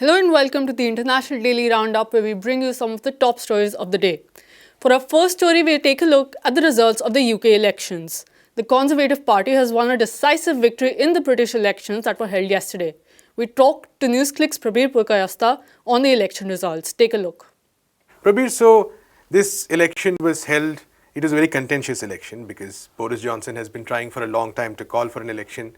Hello and welcome to the International Daily Roundup, where we bring you some of the top stories of the day. For our first story, we take a look at the results of the UK elections. The Conservative Party has won a decisive victory in the British elections that were held yesterday. We talked to NewsClick's Prabir Purkayastha on the election results. Take a look. Prabir, so this election was held, it was a very contentious election because Boris Johnson has been trying for a long time to call for an election.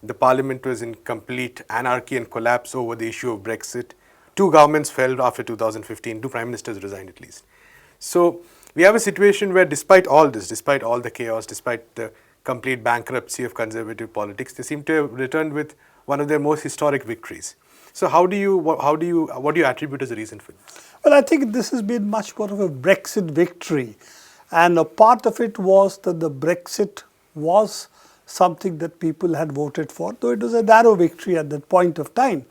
The parliament was in complete anarchy and collapse over the issue of Brexit. Two governments fell after 2015, two prime ministers resigned at least. So we have a situation where despite all this, despite all the chaos, despite the complete bankruptcy of conservative politics, they seem to have returned with one of their most historic victories. So what do you attribute as a reason for this? Well, I think this has been much more of a Brexit victory. And a part of it was that the Brexit was something that people had voted for, though it was a narrow victory at that point of time.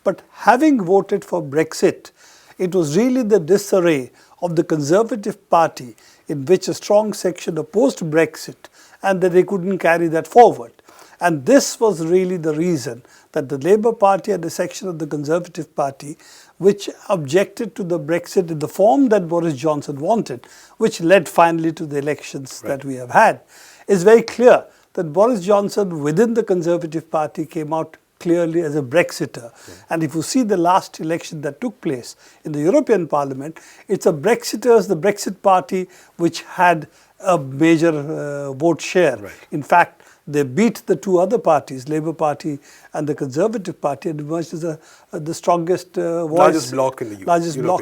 But having voted for Brexit, it was really the disarray of the Conservative Party in which a strong section opposed Brexit and that they couldn't carry that forward. And this was really the reason that the Labour Party and a section of the Conservative Party which objected to the Brexit in the form that Boris Johnson wanted, which led finally to the elections that we have had, is very clear that Boris Johnson within the Conservative Party came out clearly as a Brexiter. And if you see the last election that took place in the European Parliament, it's the Brexit Party, which had a major vote share. In fact, they beat the two other parties, Labour Party and the Conservative Party, and emerged as the strongest voice, largest bloc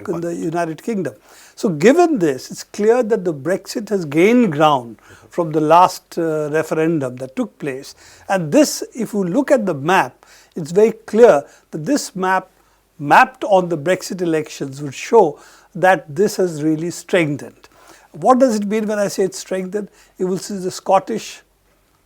in the United Kingdom. So given this, it's clear that the Brexit has gained ground from the last referendum that took place. And this, if you look at the map, it's very clear that this map mapped on the Brexit elections would show that this has really strengthened. What does it mean when I say it's strengthened? You will see the Scottish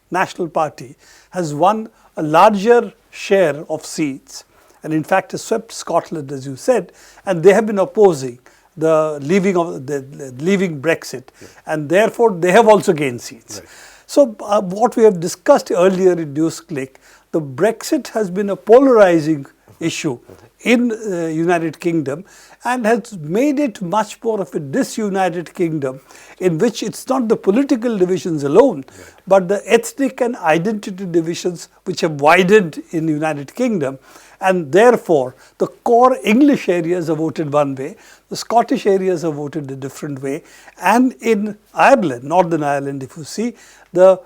National Party has won a larger share of seats and in fact has swept Scotland, as you said, and they have been opposing the leaving Brexit, and therefore they have also gained seats. So what we have discussed earlier in NewsClick, the Brexit has been a polarizing issue in United Kingdom and has made it much more of a disunited kingdom in which it's not the political divisions alone, but the ethnic and identity divisions which have widened in United Kingdom. And therefore, the core English areas have voted one way, the Scottish areas have voted a different way, and in Ireland, Northern Ireland, if you see, the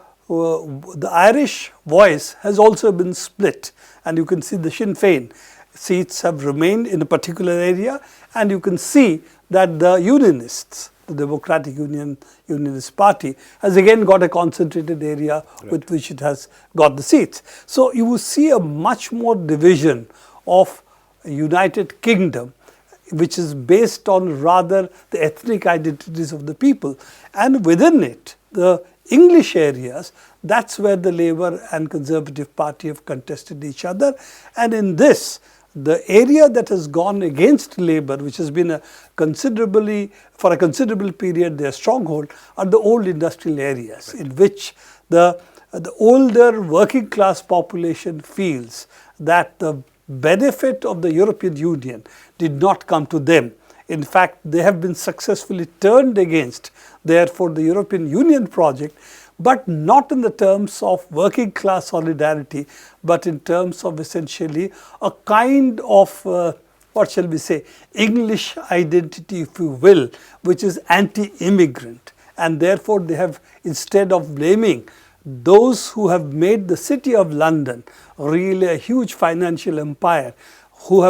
Irish voice has also been split, and you can see the Sinn Féin seats have remained in a particular area, and you can see that the Unionists, the Democratic Unionist Party, has again got a concentrated area with which it has got the seats. So you will see a much more division of a United Kingdom, which is based on rather the ethnic identities of the people, and within it, the English areas, that's where the Labour and Conservative Party have contested each other, and in this, the area that has gone against Labour, which has been for a considerable period their stronghold, are the old industrial areas in which the older working class population feels that the benefit of the European Union did not come to them. In fact, they have been successfully turned against, therefore, the European Union project, but not in the terms of working class solidarity, but in terms of essentially a kind of, what shall we say, English identity, if you will, which is anti-immigrant. And therefore, they have, instead of blaming those who have made the city of London really a huge financial empire, who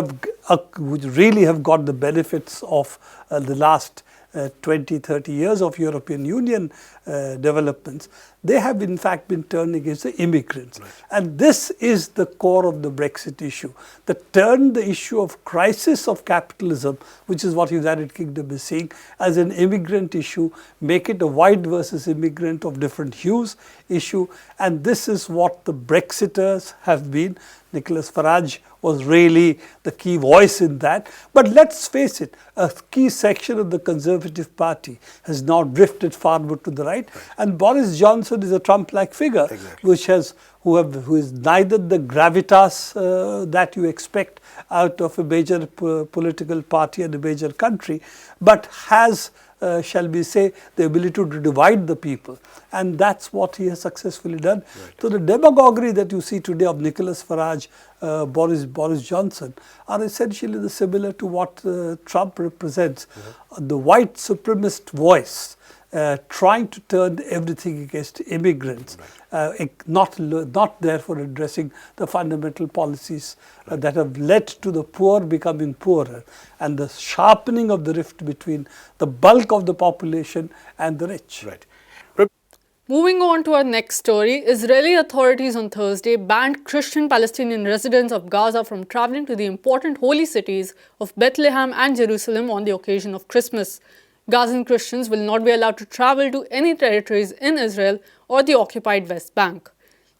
really have got the benefits of the last 20, 30 years of European Union developments, they have in fact been turned against the immigrants. And this is the core of the Brexit issue, that turned the issue of crisis of capitalism, which is what United Kingdom is seeing, as an immigrant issue, make it a white versus immigrant of different hues issue. And this is what the Brexiters have been. Nicholas Farage was really the key voice in that. But let's face it, a key section of the Conservative Party has now drifted farther to the right. And Boris Johnson is a Trump-like figure, which has who is neither the gravitas that you expect out of a major political party and a major country, but has shall we say, the ability to divide the people, and that's what he has successfully done. Right. So the demagoguery that you see today of Nicholas Farage, Boris Johnson, are essentially similar to what Trump represents, the white supremacist voice. Trying to turn everything against immigrants, not therefore addressing the fundamental policies that have led to the poor becoming poorer and the sharpening of the rift between the bulk of the population and the rich. Right. Moving on to our next story, Israeli authorities on Thursday banned Christian Palestinian residents of Gaza from traveling to the important holy cities of Bethlehem and Jerusalem on the occasion of Christmas. Gazan Christians will not be allowed to travel to any territories in Israel or the occupied West Bank.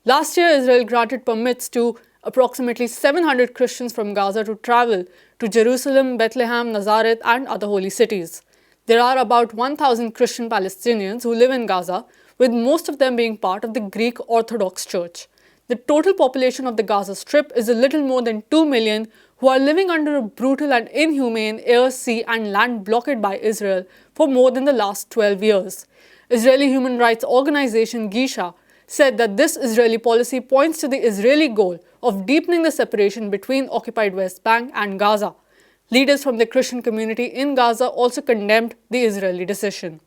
Last year, Israel granted permits to approximately 700 Christians from Gaza to travel to Jerusalem, Bethlehem, Nazareth, and other holy cities. There are about 1,000 Christian Palestinians who live in Gaza, with most of them being part of the Greek Orthodox Church. The total population of the Gaza Strip is a little more than 2 million, who are living under a brutal and inhumane air, sea, and land blockade by Israel for more than the last 12 years. Israeli human rights organization Gisha said that this Israeli policy points to the Israeli goal of deepening the separation between occupied West Bank and Gaza. Leaders from the Christian community in Gaza also condemned the Israeli decision.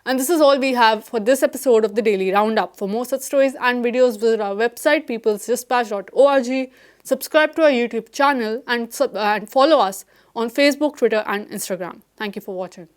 And this is all we have for this episode of the Daily Roundup. For more such stories and videos, visit our website peoplesdispatch.org, subscribe to our YouTube channel, and follow us on Facebook, Twitter, and Instagram. Thank you for watching.